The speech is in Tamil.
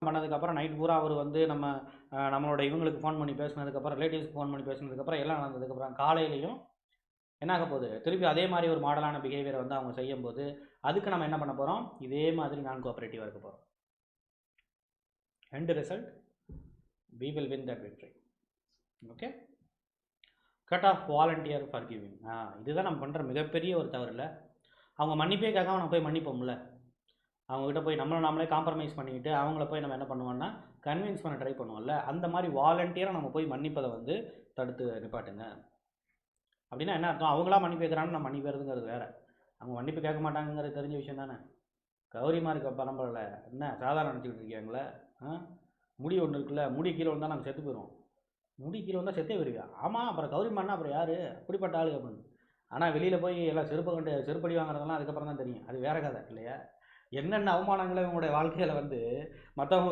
பண்ணதுக்கப்புறம் நைட் பூரா அவர் வந்து நம்மளோட இவங்களுக்கு ஃபோன் பண்ணி பேசினதுக்கப்புறம், ரிலேட்டிவ்ஸ்க்கு ஃபோன் பண்ணி பேசினதுக்கப்புறம், எல்லாம் நடந்ததுக்கப்புறம் காலையிலையும் என்ன ஆக போகுது, திருப்பி அதே மாதிரி ஒரு மாடலான பிஹேவியரை வந்து அவங்க செய்யும்போது, அதுக்கு நம்ம என்ன பண்ண போகிறோம், இதே மாதிரி நான் கோஆப்ரேட்டிவாக இருக்க போகிறோம். End result we will win that victory. Okay, cut off volunteer for giving. இதுதான் நம்ம பண்ணுற மிகப்பெரிய ஒரு தவறு இல்லை. அவங்க மன்னிப்பே கேட்காம நம்ம போய் மன்னிப்போம்ல, அவங்ககிட்ட போய் நாமளே காம்ப்ரமைஸ் பண்ணிக்கிட்டு அவங்கள போய் நம்ம என்ன பண்ணுவோம்னா கன்வின்ஸ் பண்ண ட்ரை பண்ணுவோம்ல, அந்த மாதிரி வாலண்டியராக நம்ம போய் மன்னிப்பதை வந்து தடுத்து நிப்பாட்டுங்க. அப்படின்னா என்ன அர்த்தம், அவங்களா மன்னிப்பு கேட்குறான்னு நம்ம மன்னிப்புறதுங்கிறது வேறு, அவங்க மன்னிப்பு கேட்க மாட்டாங்கிறது தெரிஞ்ச விஷயம் தானே. கௌரிமா இருக்க பரம்பரையில் என்ன சாதாரண நினச்சிக்கிட்டு இருக்கீங்களே, முடி ஒன்று இருக்குல்ல, முடி கீழே வந்தால் நாங்கள் செத்து போயிடுவோம். முடி கீழே வந்தால் செத்தே வருவியா? ஆமாம், அப்புறம் கௌரிமான்னா அப்புறம் யார் அப்படிப்பட்ட ஆளு அப்படின்னு. ஆனால் வெளியில் போய் எல்லாம் செருப்படி வாங்குறதெல்லாம் அதுக்கப்புறம் தான் தெரியும், அது வேற கதை இல்லையா. என்னென்ன அவமானங்களை இவங்களுடைய வாழ்க்கையில் வந்து மற்றவங்க